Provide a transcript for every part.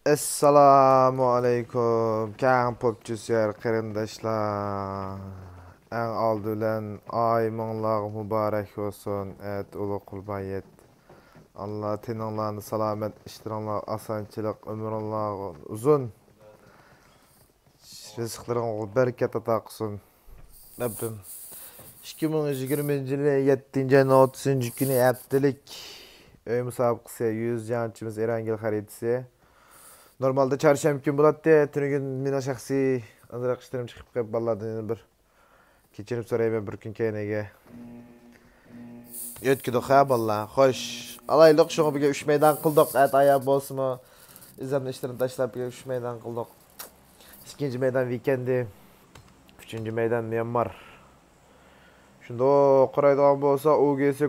Assalamu alaikum. Kang popçusyar qarindaşlar. En aldılan ay moңlaq mübarek olsun. Et ulu qurban yet. Allah teninglarni salomat, ishtiringlar osonchilik, umringlar uzun. Rizqlaringga barakat ato qilsin. Rabbim 2020 yılı 7. ayın 30. günü haftalik öy müsabakası 100 janchimiz Erangel xaritasi. Normalde çarşamba gün bulatdı. Tünügün mina şahsi azırak işlerim çıkıp kayıp balladığını bir keçirip sorayım bir gün kenege. Yötküdük ha balla. Hoş. Alaylık şunu bir 3 meydan kıldık. Et ayağı bosmu. İzlemde işlerini taşlayıp bir 3 meydan kıldık. İkinci meydan weekendi. Üçüncü meydan Myanmar. Şunda o Koray'dan bolsa UGS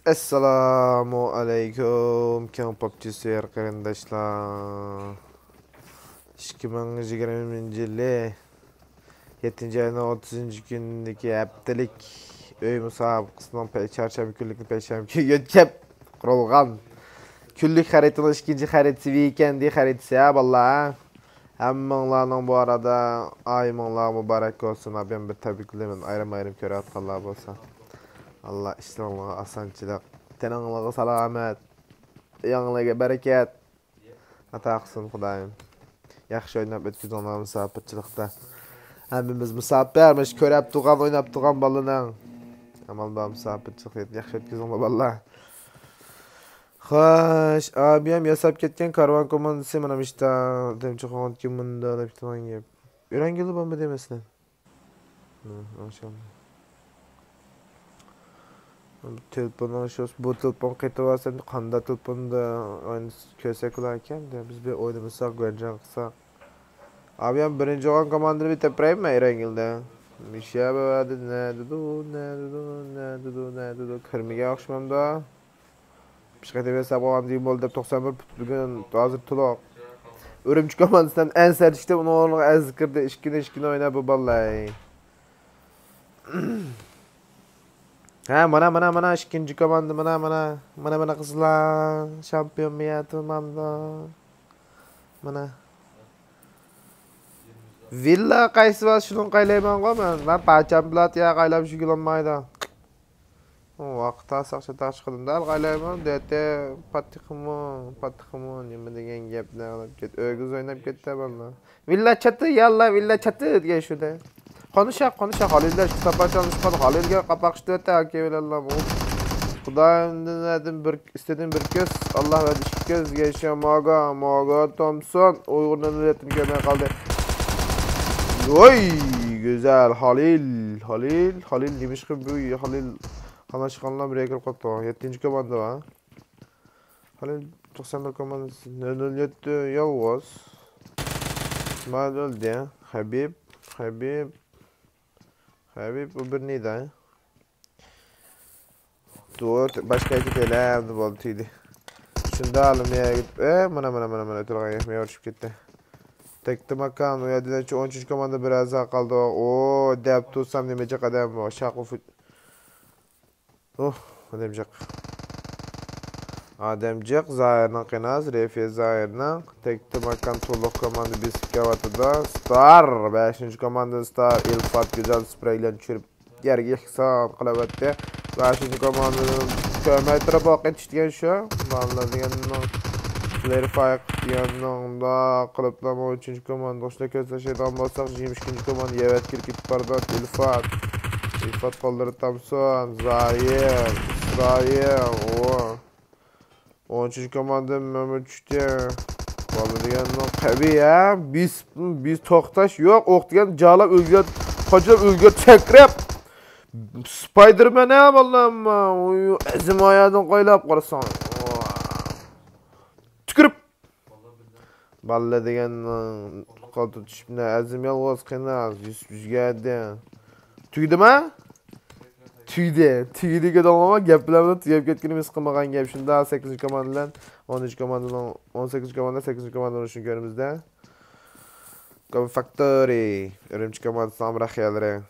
Assalamu alaikum. Keng popçisi arkadaşlar. 2020 yılı 7. ayının 30. gündeki haftalık öy müsabakasından çarşamba günlük perşembe günü yötkep kurulgan. Küllük haritinin ikinci haritası weekendi haritası ya vallahi. Hammalarning bu arada aymanlar mübarek olsun. Ben bir tabriklemin ayrım köre atkanlar bolsa. Allah işlerini asançılık, tenanlığı salamet, yanlığı bereket ataqsın Xudayım. Yaxşı oynap ötküzonlar musabaqçılıqda. Hemimiz musabaqlarmış, körep tuğan, oynap tuğan balının. Amal da musabaqçılık yaxşı ötküzonlar vallahi. Xoş, abiyam yasap ketken karvan komandası manam işte. Demçi qoğan kim bunda da bitiman gep. Öğrengili bomba demesin. Maşallah. Telefon şos bu telefon qaytavasan qanda telefonda oyun kösek ularken de biz bir oynamasak göreceğiz kısa. Abi ben birinci olan komandını bir tepreyim mi Erengil'de? Bir şey vardı ne dedi kırmıya akşamım da. Bir şey de hesap olan diyeyim oldu 91 bugün hazır tulak. Örümcü komandasından en sert işte onu onu ezkirde işkine oynar bu vallahi. Ha mana ikinci komanda mana kızlar şampiyon ya tamamda. Mana Villa qaysi va shuni qaylayman qo'yman. Men parcham bilat ya qaylab shug'ullanmaydi. Vaqt tasaqcha tashqidim dal qaylayman dete patixmo nima degan gapni olib ket. O'giz o'ynab ketdi valla. Villa chati yalla villa chati degan shuda. Konuşa Halil'ler şu sapar çalışmadı. Halil'e kapakıştı öte hakemelerle bu. Kudayımdan dedim istedim bir kez. Allah verdi iki kez geçiyor Maga Thompson. Uygur'dan üretim görmeye kaldı. Oy güzel Halil demiş ki bu Halil kana çıkanlar bir ekran koptu. 7. komanda var. Halil 91 komandası. Neden yetti Yavuz. İsmail öldü. Habib bu bir neydi? Doğru başka iki telemdi boltuydu. Şunda alım ya git. Mana ötürgen yapmaya uğraşıp gitti. Tekti makan uyadidan şu 13. komanda biraz daha kaldı. Oo dep tutsam demeyecek adam var. Şakı fut. Ademcik. Ademcik Zahir'nin qinaz. Refi Zahir'nin. Tekti makan to'liq komanda Biskavatı'da. Star. 5. komanda Star. Ilfat güzel spreylen çürüp yerge ihsan qılavatdi. 5. komandanın kilometre baq etiştigen şu. Vallahi deganning Clarify yanında qılıplama 3. komanda. Oşla közleşeydigan bolsak 22. komanda yevet kirkip barda Ilfat qoldurib Thompson. Zahir. İsrail. 13. komanda Mehmet düştü. Vallahi deganning qabi ya. Biz to'xtash yo'q. O'q degan jalab o'lgan, qochib o'lgan chakrab. Spiderman ham Allah'ımma. Azim oyadın qo'ylab qarasan. Tükürüp. Vallahi deganning qoldi tushibna. Azim yolg'iz qiynaz. Yüzgadi. Tugdimi? Tüyde dolmama gaplarni tugab ketganimiz qilmagan gap. Shunda 8. komandadan 13 komandadan 18 komanda 8 komanda urishni ko'rimizda. Come Factory. Urumchi komandasi amraxiyalari.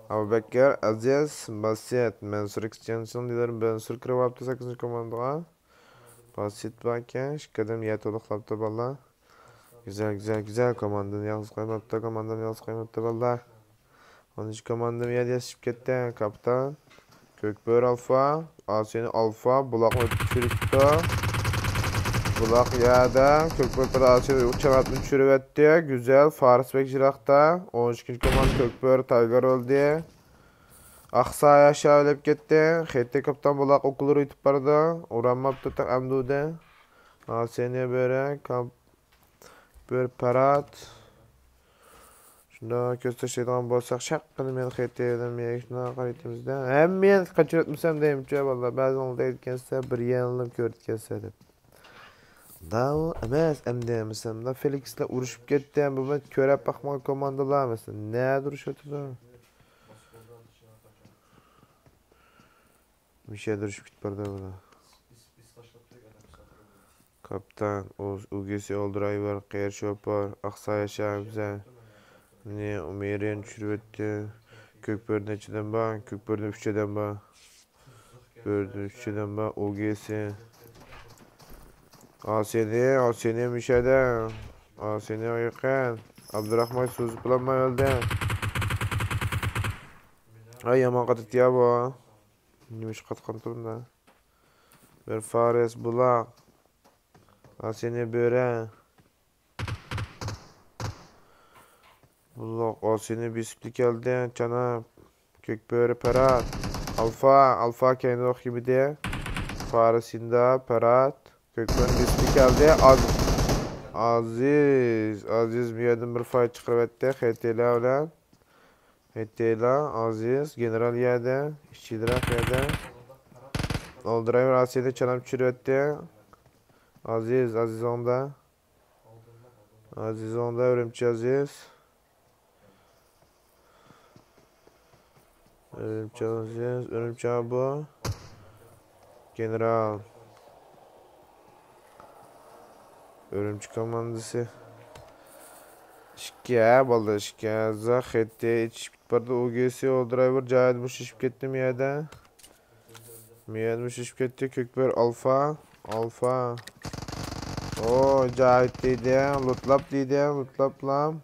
Abubakar, Aziz, Basit, Mansur Extension dilerim. Mansur kiribapti 8. komandaga. Basit baka, shikadam ya to'liqlabdi balla. Güzel komandani yolg'iz qo'ymabdi balla. 13 komanda miyad yasib ketdi kapitan. Kökbör Alfa, Asiyeni Alfa, Bulaq ötüşürüktü. Bulaq yada, Kökbör Asiyeni uçavatını çürüvetti. Güzel, Farisbek Jirak'ta. 13. komanda Kökbör Taygar öldü. Aksa yaşa ölüp gitti. Xeytte kapitan Bulaq okulları ütüp bardı. Uranmap tutak Amdu'da. Asiyeni böyle, Kökbör Parat. Shunda ko'rsatadigan bo'lsak, shaqqini men qaytadan shuna qaraytimizda. Ham men qachiratmasam deyimchi, vallahi ba'zan aytgansa bir yanilib ko'rtgansa deb. Davo emas, endi masalan, Felixlar urushib ketdi, bu ko'rab baxmal komandalar masalan, ne urushyapti? Bir şey duruşup git burada burada. Kaptan, UG'si Oldriver, Qeyer Şopar, Aqsay Şahibza. Ne Umeriyen çürüvetti. Kökbörden içiden bak, kökbörden üççeden bak. Börden üççeden bak, UG'si. Aseni müşahede. Aseni ayıkan. Abdurrahman sözü bulanma öldü. Ay yaman katıt ya bu. Neymiş katkan turunda. Bir Fares Bulak. Aseni Böre. Bulak Aseni Bisiplik geldi. Çana. Kökbörü Perat. Alfa kendi ok gibi de. Faresinde Perat. Kökbörü Bisiplik geldi. Aziz bir yerden bir fay çıkarıvetti. Hetela olan. Hetela, Aziz, General yerde. İşçiler yerde. Oldriver Asya'da çalam çürüvetti. Aziz onda. Aziz onda, Örümçü Aziz. Örümçü abi. General. Örümçü komandası. Şikaya balda şikaya. Zahette içip bitparda UG'si Oldriver cahit şişip gitti miyada. Miyad şişip gitti. Kökber Alfa. O cahit deydi. Lutlaplam.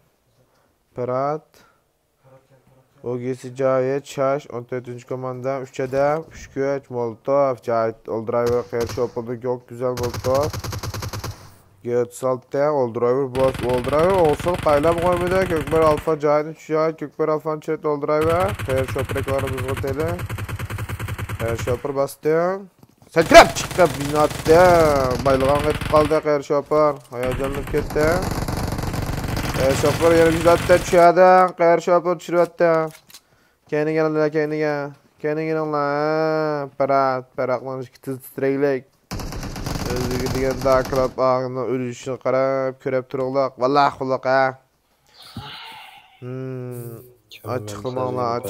Perat. OG'si cahit. Şaş. 14. komanda. 3 adam. 3 güç. Molotov. Cahit Oldriver. Qeyer Şopal'da çok güzel Molotov. Göt saltta Oldriver boss. Oldriver olsun qaylab qo'ymadi. Kökber Alfa cahit. 3 cahit. Kökber Alfa'nı çet Oldriver. Qeyer Şopreklarımız oteli. Qeyer Şopar bastı. Sakrab chiqdi binotda. Baylig'an ketib qoldi Qeyer Şopar. Hayajonlanib ketdi. Qeyer Şopar yana binotda tushadi. Qeyer Şopar tushiryapti. Keyininglar. Paraqlanish titraylik. Özüge degan daqilab ağını ölüşünü qarab ko'rib turug'liq. Vallahi quloq ha. Açıqlamanglar.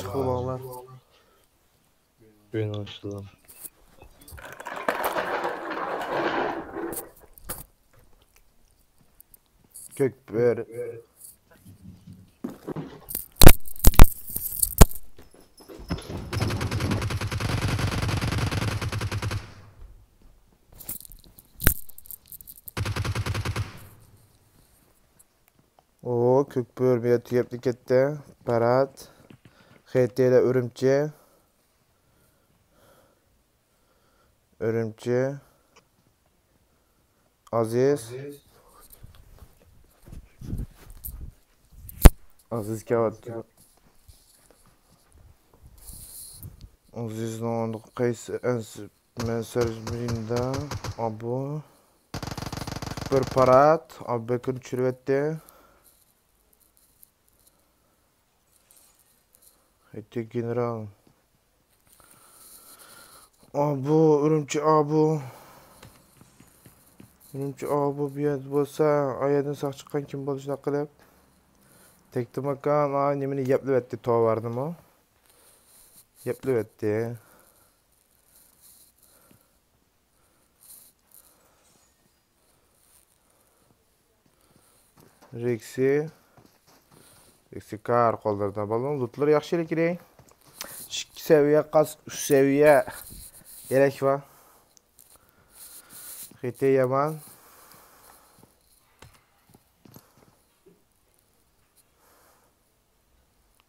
Ben açtım. Kökber. O kökbör bir tüyepli ketdi. Parat. Xetele Örümçü. Aziz kavatdı. Aziz'in onu qaysi mesajında abu. Bir Parat. Abbekir çürüvetti. Hette General. Örümçü abu bir yer bolsa ayadan saq chiqqan kim bo'lishini qilib. Tektimakan nemini yeplivetti tovarnimi? Yeplivetti. Rexi kar qoldirdi. Balon lootlar yaxshilik kerak. 2 seviye qas 3 seviye gerek var. Xite yaman.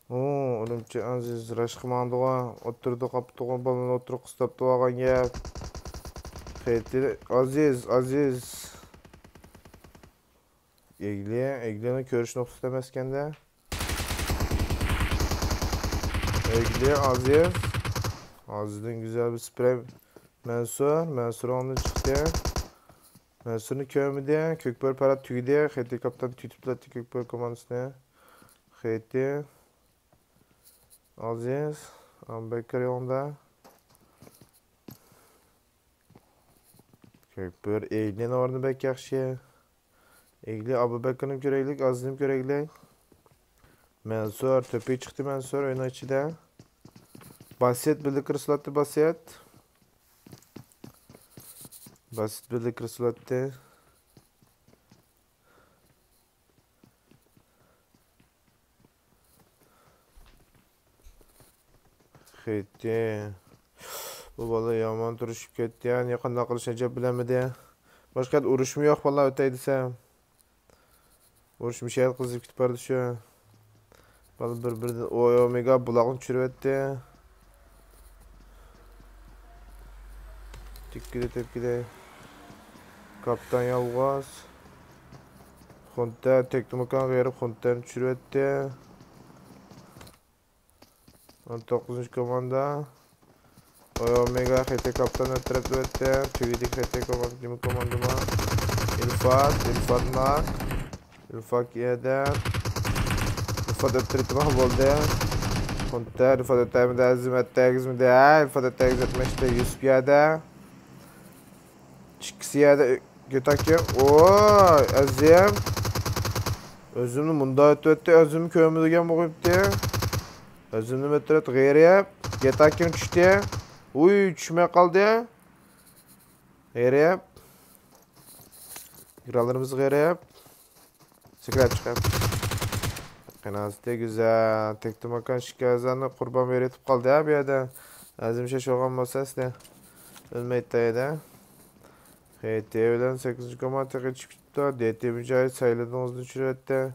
Örümçü Aziz raşqımandığa oturdu qaptığa balon oturup qıstaptı olgan gap. Xite Aziz. Eglini görüş noktası demeskende. Aziz. Aziz'den güzel bir sprey. Mansur onu çıktı. Mansur'un köyümüde. Kökbör Parat tüydü. Xete kaptan tüytüplattı Kökbör komandasını. Xete. Aziz. Ambekir yolunda. Kökbör Eglin orada bek yaxşı. Egli Abubekir'in köreklik, Aziz'in köreklik. Mansur töpüğü çıktı Mansur oyun içinde. Basit bildi kırsılattı basit. Basit birlik kırıslattı. Gitti. Bu bala yaman turuşup ketdi ya. Ne qanday qilishni bilemedi. Boshqa urushmi yo'q bala o'tay desam. Urushmishaydi qizib ketib bordi shu. Bala bir-biridan oy omega bulog'ini tushiribdi. Tepkide. Kaptan yolg'oz. Xunta teknomakan g'ayri xuntani tushiribdi. 19. komanda. Oy omega HT kaptan o'tiribdi. Tug'dik HT komandama. Ilfat nak. Ilfat yedi. Ilfat o'tiribdi bo'ldi. Xunta Ilfat o'taymi azizmi Ilfat etmekte 100 piyade. Çıksiyada götakim. Oy azim. Özümni munda ötübdi. Özümni köyümü degan bo'libdi. Özümni o'tirib g'ayrib. Götakim tushdi. Uy tushmay qoldi. G'ayrib. Yuralarimiz g'ayrib. Sakrab chiqib. Qanasida güzel. Tektomakan shikazani qurban berib qoldi ha bu yerda. Azimcha sho'g'on bo'lsa sizda. O'lmaydi edi. HT bilan 8. komandaga chiqibdi. DT Mücahit sayladığımızı düşürüldü.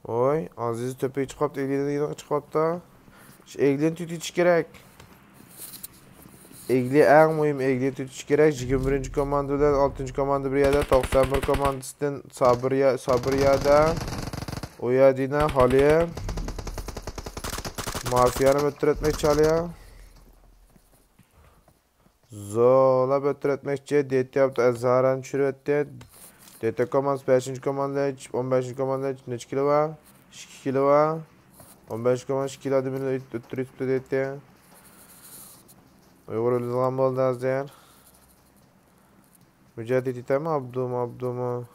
Oy, Aziz tepeye çıkıp Egli'den çıkıp da. Egli'den tütüç gerek. Egli en mühim Egli'den tütüç gerek. 21. komandadan 6. komanda bir yerde 91 komandasından sabır yada. O yadina haliye. Mafyanı ötüretmek çalıyor. Zola ötüretmekçi DT yaptı. Ezharan çürüttü. DT komandası 5. komanda 15. komanda neç kilo var? 2 kilo var. 15 komanda 2 kilo adımını ötürüttü DT. Uygur ölüzülen oldu az değer. Mücadele eti mi? Abdum.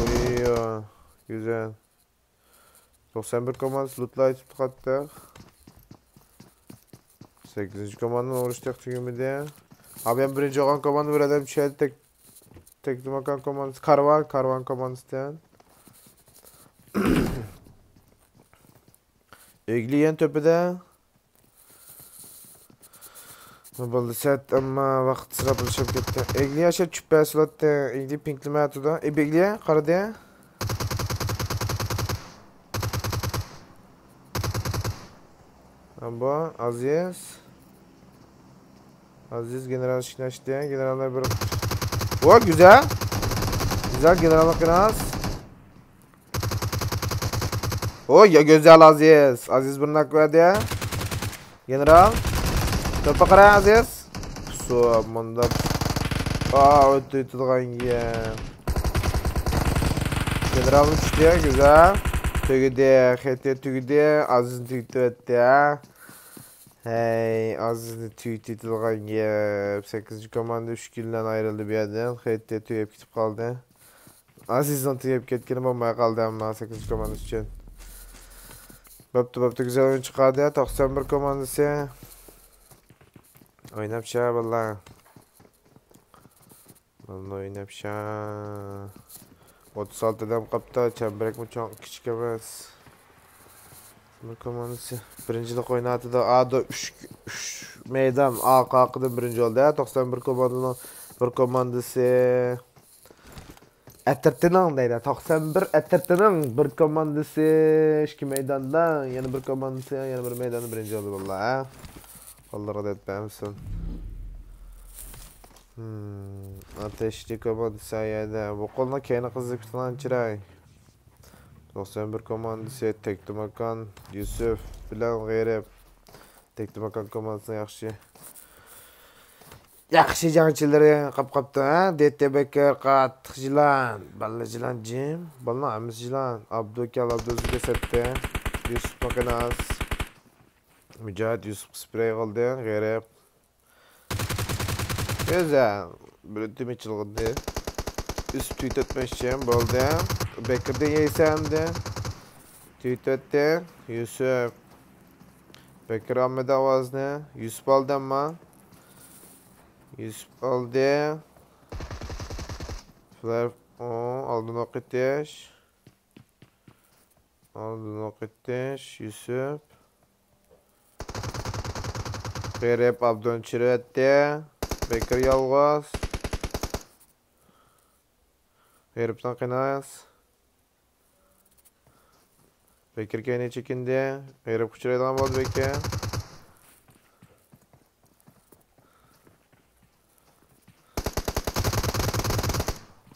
Uyuyor. Güzel. 91 komandası lootlayı tuttuk. 8. komandanın uğraştık tüyümüde. Abi ben birinci olan komandı bir adam şeydi teknomakan komandası. Karvan komandası. Egliyen tepede. Baldı set ama vakit sıra buluşup gitti. Egliye aşağı çüppe sılattı. Egli pinklime atıda. Egliye karadı. Amba Aziz general şiknaştı. Generaller bir... O güzel. Güzel generallık biraz. O ya güzel Aziz. Aziz bir nak verdi ya. General. Topa kara Aziz. Su manda. Ötü tutgan ya. Generalın çıktı ya güzel. Tügüdü. Aziz'in tügüdü etti ya. Hey, Aziz'in tügüdü tutgan ya. 8. komanda 3 kilden ayrıldı bir yerden. HT tüyüp gidip kaldı. Aziz'den tüyüp ketkenim olmaya kaldı ama 8. komandası için. Baptı güzel oyun çıkardı ya. 91 komandası. Oynap şah valla. Vallahi oynap şah. 36 adam kapta. Çemberek mi çok küçük emez. Bu komandası. Birincilik oynadı da A'da 3 meydan. A kalkıda birinci oldu ya. 91 komandanın bir komandası. Etirtinin deydi. 91 Etirtinin bir komandası. 2 meydanda. Yeni bir komandası. Yeni bir meydanda birinci oldu valla. Allah razı etmemişsin. Ateşli komandası ayada. Bu koluna kaynak kızıp tutan çıray. 91 komandası Tektomakan Yusuf bilen gayrib. Tektomakan komandasına yaxshi jangchilar qapqapti ha. DT Bekir qattiq jilan. Balla jilan jim. Balla amiz jilan. Abduzga setdi. Yusuf Makanas. Mücahit Yusuf sprey qildi. Gayrib. Güzel. Bir timichilg'idi. Yusuf tweet etmoqchi bo'ldi. Bekirda yeysamdi. Tüytötte Yusuf. Bekir Ahmet Avazni. Yusuf aldı mı? Yusuf aldı. Flare aldın okitiş. Aldın okitiş. Yusuf. Gerep Abdon çirette. Bekir yalğız. Gerip'ten kınayız. Bekir kayne çekindi. Gerip kuçuraydan bol Bekir.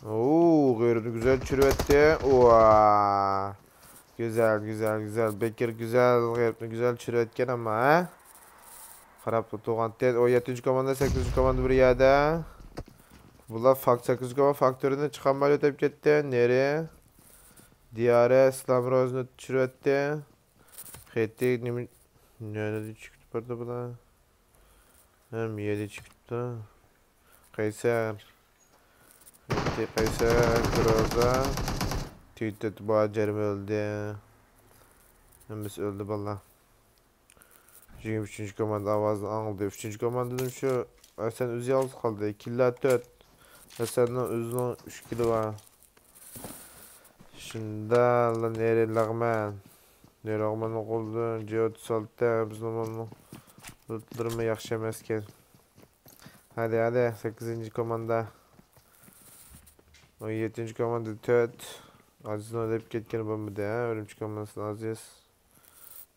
Oo, Gerip'ni güzel çürüvetti. Oha. Güzel güzel güzel. Bekir güzel. Gerip'ni güzel çürüvetken ama ha. Qarab tuğan tet. O 7. komanda 8. komanda bir yerde. Bular 8. komanda faktöründen çıkan mal ötep ketdi. Nereye? Diyare İslam Roz'unu çürüvetti. Xetti nimi... Nerede çıktı burada bular? Hem 7 çıktı. Kaysar. Xetti Kaysar. Groza. Tüytet Bağcarım öldü. Hemimiz öldü valla. 3. komanda avazını aldı. 3. komandanın şu sen üzü yalnız kaldı. 2 illa 4. Senden üzünün 3 kilo var. Şimdi la nere lağmen. Nere lağmen oldu. C36 bizden onu tutturma yaxşı emasken. Hadi 8. komanda. 17. komanda 4. Aziz'in ödep ketkeni bombadı ha. Örümcek komandasını Aziz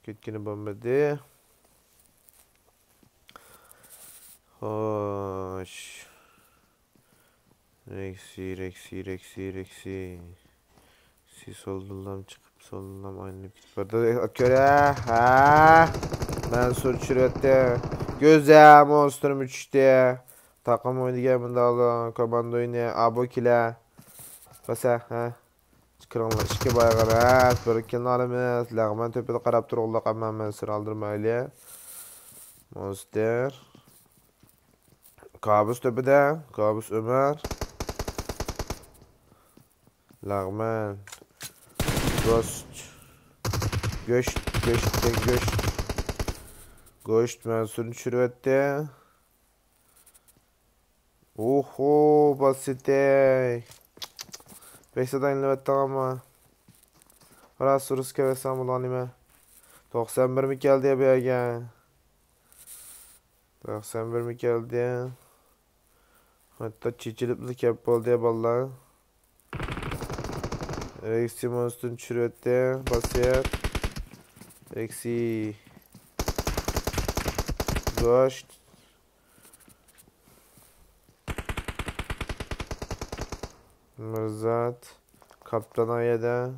ketkeni bombadı. Hoş. Reksi. Solundan çıkıp solundan aynı burada akıyor ha. Mansur çürüttü. Güzel monstrum 3'te. Takım oynayan bunda alın. Komando oyunu abokile. Basa ha. Çıkıranlar işki baygar ha. Birikin alımız. Lağman töpede qarab turğulla qamman Mansur aldırmaylı. Monster. Kabus töpede. Kabus Ömer. Lağman. Ghost. Ghost Mansur'un çürüvette. Oho basite. Beşte inlevette ama. Burası Rus kevesem ulanime. 91 mi geldi be aga? 91 mi geldi? Hatta çiçiliplik yapıldı diye vallahi. Rexi monstun çürütte basıyor. Rexi Ghost Mirzat Kaptan Ayada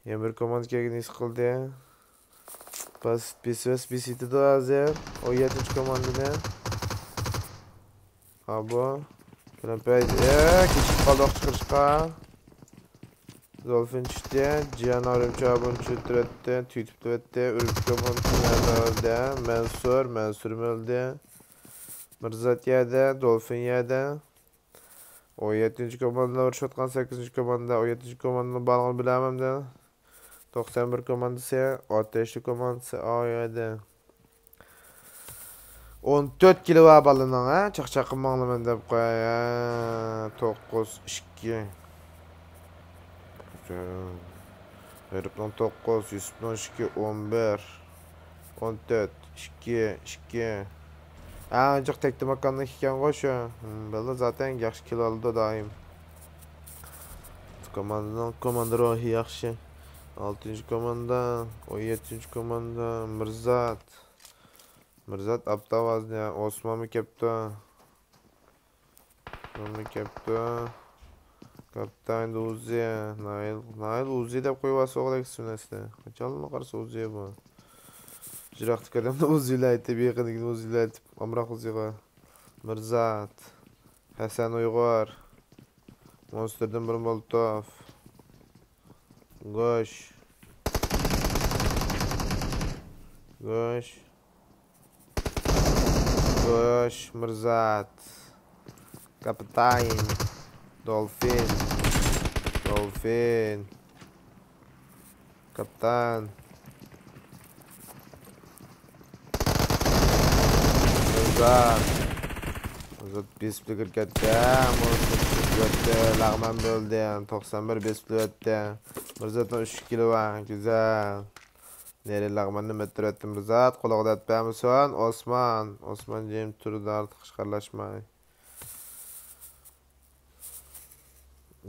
Yemir komand kegini sıkıldı. Bas bisiti de hazır. O 7. komandını Abo Krampaydı. Keçip kaldık çıkışqa. Zolfin çıktı. Cihan Arımçı abone çöktüretti. Tüytüp etti. Örümcek komandını öldü. Mansur öldü. Mirzat yedi. Dolphin yedi. O 7. komandına vuruşatkan 8. komanda. O 7. komandını balığını bilemem de. 91 komandası. Ateşli komandası A yedi. 14 kilo var balından ha. Çakçakın bağlamın da bu koya. 9, 2. Herifden 9, 112, 11, 14, 2. Ancak tekli makanlık iken koşu. Böyle zaten yaxşı kilo aldı daim. Komanda rohi yaxşı. 6. komanda, 17. komanda, Mirzat Abdavaz ya. Osman mı kepti? Kaptan Uzi. Nail Uzi de koyvası oğlak üstünesine. Kaçalım qarşı Uzi'ye bu. Jiraqtık adamda Uzi'yle aytib, yaqinigini Uzi'yle aytib. Amraq Uzi'ga. Mirzat. Hasan Uyghur. Monster'dan bir Molotov. Goş. Mirzat. Kaptan. Dolphin. Kaptan. Uzat. Uzat besipli kirkatdi. Lag'man bo'ldi. 91 besipli o'tdi. Mirzatdan 3 kilo var. Güzel. Nere lag'manni metrotdi Mirzat. Quloqda atpamison. Osman. Osman jim turdi artıq qishqarlashmay.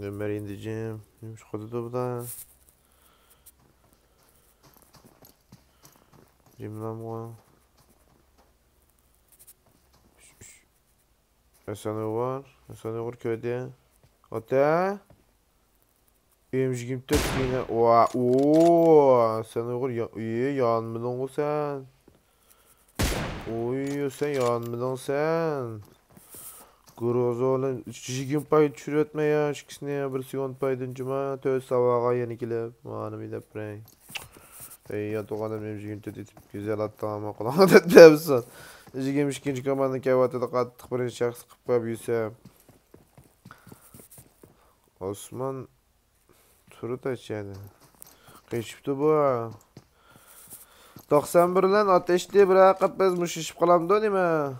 Ömer indicim. Neymiş kodu bu da. Cimlam o. Esanı var. Esanı var köyde. Ata. Emjigim tört yine. Ooo. Esanı var. İyi yanmadın o sen. Oy sen yanmadın sen. Grozo olan 320 pay düşürütme ya. Şikisine ya. Bir sekund paydın cuma. Töz savağa yeni kilip. Manı bir deprey. Ya to'g'anim emjigim tört etip güzel attı ama kulağına tetlemişsin. Ejigim ikinci komanda kevatada qattiq birinchi shaxs qilib qo'yib yursam. Osman turib tashadi. Qechibdi bu. 91 bilan ateshli bir aqib biz mushishib qolamdi nima?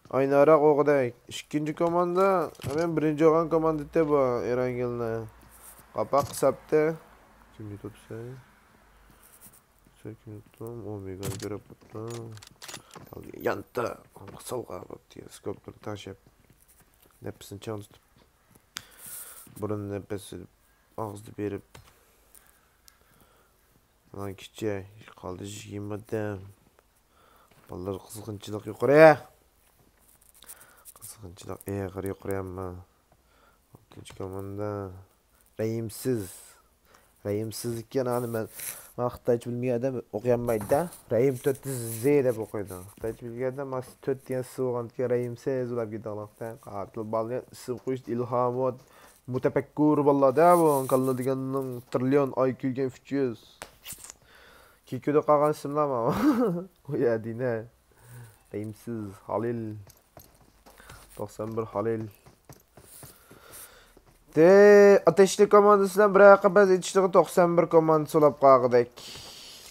Aynaroq o'g'day. Ikkinchi komanda, men birinchi olgan komandada bu Erangilni. Qapoq hisobda. Kimni tutsa? Kim tutdim? Omegani ko'rib tutdim. Yanta. Qısalqa bo'pti. Skopni tashib. Nefesini çalıştırıp. Burun nefesi ağızda berip. Lan kiçe. Qaldı yemadim. Ballar qizg'inchilik yuqori. Qizg'inchilik eg'ir yuqoryapmi? 6-komanda. Rayimsiz. Rayimsiz ekan men Xitoycha bilmagan odam o'qiyanmaydi-da. Rayim 4Z deb o'qiydi. Xitoycha bilgan odam 4 degan so'g'anga rayimsiz ulab ketmoqda. Qatil balga ism qo'yish ilhomot mutafakkur ballada bu qalla deganning trillion IQ'ga 300. Kikoda qolgan ismlarmi? Qo'yadina. Rayimsiz Halil 91 Halil. Ateşli komandasından bir aqabaz etişliği 91 komandası olab qaqıdak.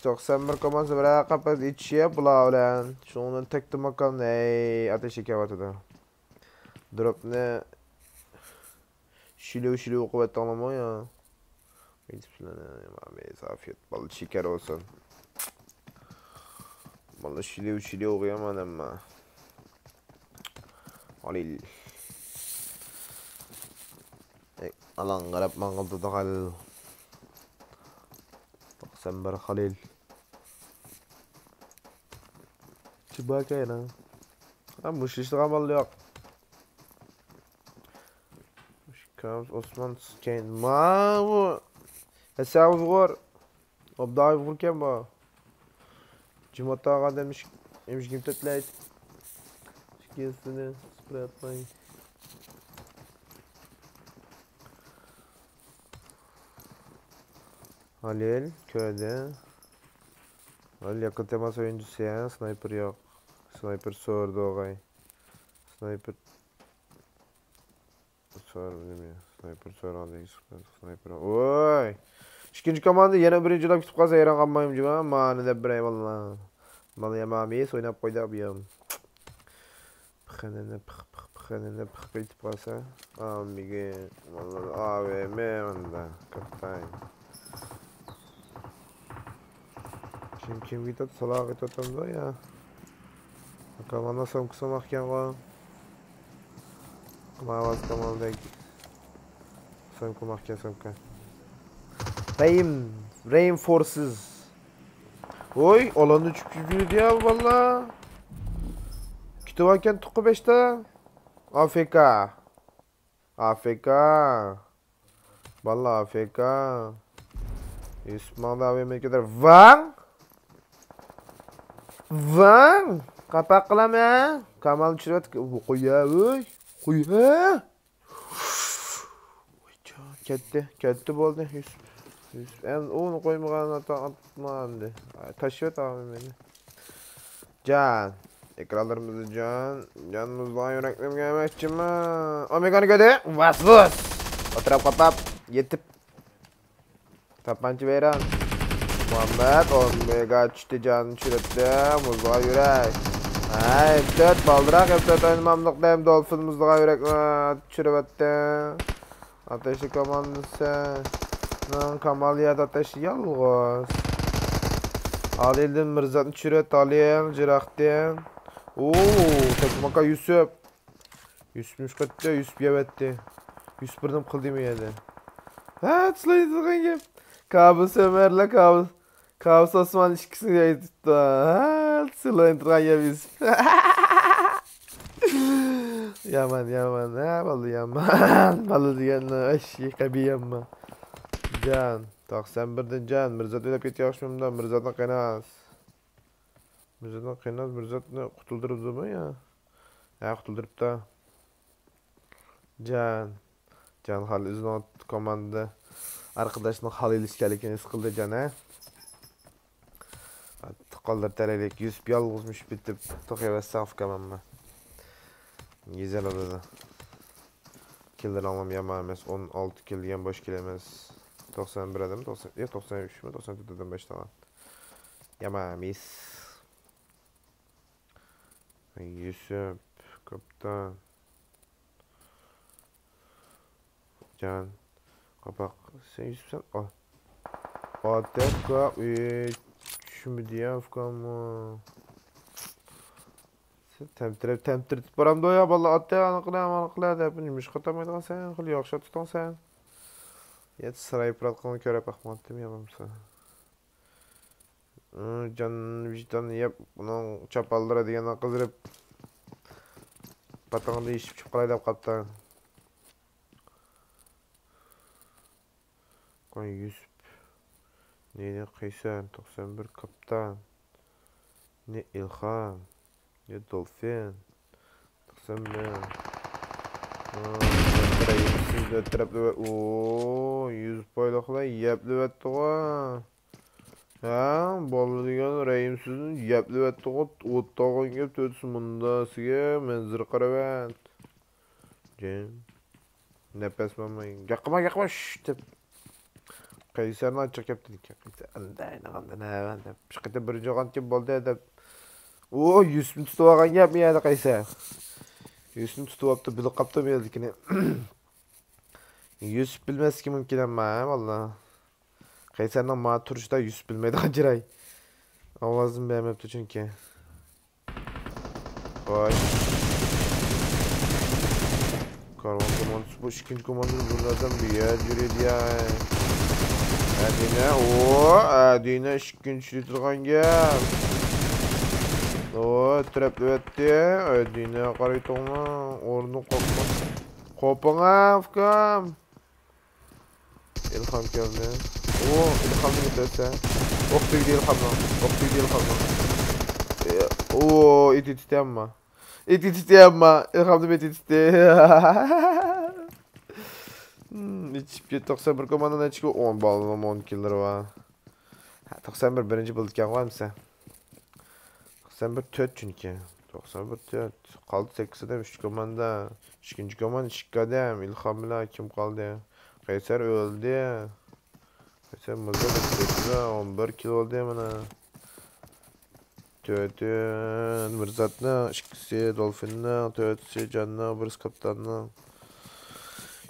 91 komandası bir aqabaz etişiye bula olan. Şunun tekti makam ne ateşli kevatıda. Drop ne? Şili kuvvet anlamı ya. Afiyet balı şeker olsun. Balı şili okuyamam ama. Halil. Alan qarab mangıldı da Halil. 91 Halil. Coba kayaknya. Mush işte kamal yok. Mush Osman Sken. Ma bu. Hesabı var. Obday vurken bu. Cimata ağa demiş. Emiş kim tetleyt. Şikiyesini sprey atmayın. Halil köyde. Halil yakın temas oyuncusu ya. Sniper yok. Sniper sordu oğay. Sniper sor demiyor. Sniper sordu. Sniper. Oy. İkinci komanda yine birinci laf kitap kalsa yaran kalmayım cuma. Mani de birey valla. Malı yamameyiz oynap koydu abiyam. Pıkhanene pık bitip kalsa. Amige. Valla AVM onda. Kaptayım. Şimdi kim gidiyor? Salak gidiyor ya. Kamana samkısa mahken var. Kamavaz kamaldaki. Samkı mahken samkı. Rain Forces. Oy, alanı çıkıyor ya valla. Kitavaken tuku 5'te. AFK. AFK. Valla AFK. İsmail abi kadar Van. Van. Kapak kılam ya. Kamal çırıt. Koya oy. Koya. Ketti oldu. En onu koymadan atmadı. Taşıyor tamam beni. Can. Ekranlarımızı canımızdan yüreklim gelmek mi? Omega'nı göde. Vas. Oturup kapap. Yetip. Tapanca veren. Muhammed 10 mega düştü canını çürüttü. Muzluğa yürek. M4 baldırak M4 oynamamlıkta hem Dolphin muzluğa yürek çürüttü. Ateşli komandası. Kamaliyat ateşi yalğız. Alil'den Mirzat'ın çürüt Alil Cirak'ten. Ooo takmaka Yusuf. Yusuf'muş kattı Yusuf yevetti. Yusuf birdim kıldı mı yedi. Ha tıslaydı kanka. Kabus Ömer'le kabus Osman ilişkisini yayı tuttu. Ha tıslaydı kanka Yusuf. Yaman ha balı yaman. Balı diyenle eşi kabi yaman. Can 91'den Can Mirzat öyle pek yakışmamda Mirzat'ın kaynas. Mirzat'ını kutuldurdu mu ya? Ya kutuldurup da. Can Halil uzun komanda arkadaşının Halil ilişkilikini sıkıldı Can he. Tıkaldır terelik 100 yalğızmış bitip tıkaya saf kamamma. Güzel oldu. Killer almam yamamez 16 kill yem boş kilemez. 91 adam 93 mü 94 adam 5 tane. Yamamis. Yusuf kaptan. Can kapak sen Yusuf sen oh. Atek şimdi diye afkamı. Sen temtirip param doya vallahi atek anıkla da yapınmış katamaydan sen kıl yakşa tutan sen. Yet sırayıp ratkanı köre bakmadım yapamsa. Can vicdanı yap bunun çapallara diyene kızdırıp patağında işip çıkıp kalayda kaptan. Koy Yusuf. Ne Kaysan 91 kaptan. Ne İlhan. Ne Dolphin. 91. Ooo 100 paylıqla yepli vetdi qoy. Ha, bolu degan rayimsizin yepli vetdi qoy. O'ttog'on kep tötsi munda siga menzir qaravat. Jen. Nefes mamay. Yaqma şşş deb. Qaysarni açıq kepdi ekan. Andayna deb. Chiqida birinchi qan kep bo'ldi deb. Oo 100 ming tutib olgan gap miyadi Qaysar. 100 ming tutib olibdi, bilib qapti miyadikini. 100 bilmesi ki mümkün ama valla. Qaysarning ma turishda 100 bilmaydi qanjiray. Ovozim beğenmepti çünkü. Qo'y. Karvan komandası bu ikinci komandası bunlardan bir yer yürüdü ya. Adine ikinci turgan gel. Trapli etti. Adine qaraytongma ornu qopma. Qopanga afkam. İlham geldi. İlham'ı giderse. Oktu gidiyor İlham'la. İti yapma. İlham'da hiç 91 komandan çıkıyor 10 balım 10 kill'ları var. 91 birinci bulduk var mı sen? 91 4 çünkü. 91 4. Kaldı 8 adam 3 komanda. 2. komanda 2 adam. İlham'la kim kaldı? Qaysar öldü. Qaysar mızı da 11 kilo oldu hemen. Tötün Mirzat'na, ikisi Dolphin'na, tötüsü Can'na, birisi kaptan'na.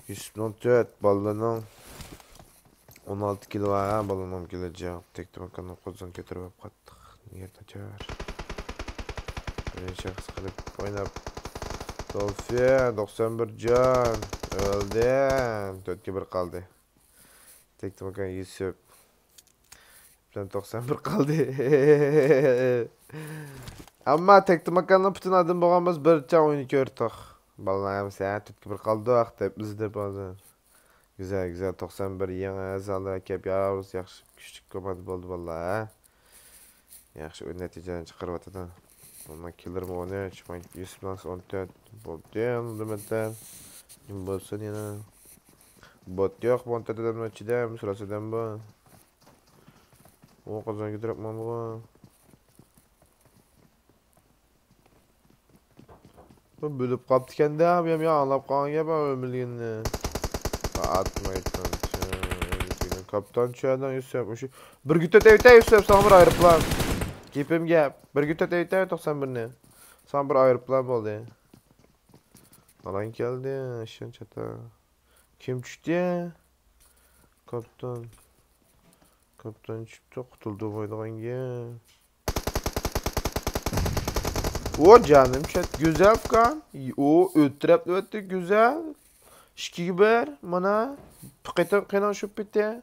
114 balının 16 kilo var balonum gelecek. Tek bakanın kozunu götürüp kattık. Nerede çağır? Böyle şahıs kılıp oynap. Dolphin 91 can. Öldü. 4-1 kaldı. Tek bakan Yusuf. Ben 91 kaldı. Ama tek bakanın bütün adım bağımız bir can oyunu gördük. Ballayım sen 4-1 kaldı hep bizde bazı. Güzel 91 yeni azalı kep yavuz yaxşı küçük komand oldu vallahi. Yaxşı ön neticəni çıxarıb atadan. Ondan killer mi 13, ben 100 14 bot demeden. Kim bolsun yana. Bot yok, bu adamın içinde sırasıdan bu. O kazan götürüp bu. Bu bölüp kaptı kendi abi ya anlap kalan ya ben ömürlüğünü. Atmayın Kaptan çaydan Yusuf. Bir güte tevte Yusuf sana bir aeroplan. Gepim gap. Bir güte tevte 91'ni. Sana bir aeroplan oldu. Alan geldi. Şen çata. Kim düştü? Kaptan. Kaptan çıktı. Kutuldu oynayınca. O canım chat. Güzel kan. O öttürep öttü güzel. İşki gibi mana. Kıytan şu bitti.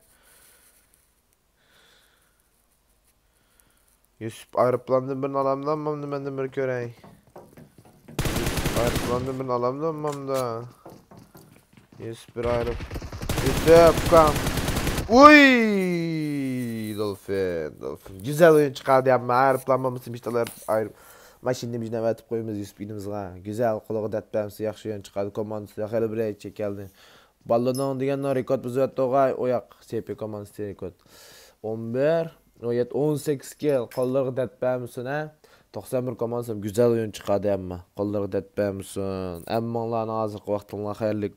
Yusuf aeroplandan birini alamlanmam ben de bir görey. Aeroplandan birini alamlanmam da. Yusuf bir Yusuf kam. Uy! Dolphin. Güzel oyun çıkardı ama aeroplanmamışsın işte Maşinni bizden atıp koyumuz Yusuf inimizga. Güzel kulağı datbamsı yaxşı oyun çıkardı. Komandası yaxşı bir çekeldi. Ballonon degan rekord buzat to'g'ay oyoq CP komandasi rekord. 11 oyat 18 kel qo'llarga datbamsin ha. 91 komandasi güzel oyun chiqadi amma. Qo'llarga datbamsin. Ammonlarni hozirgi vaqtinglar xayrli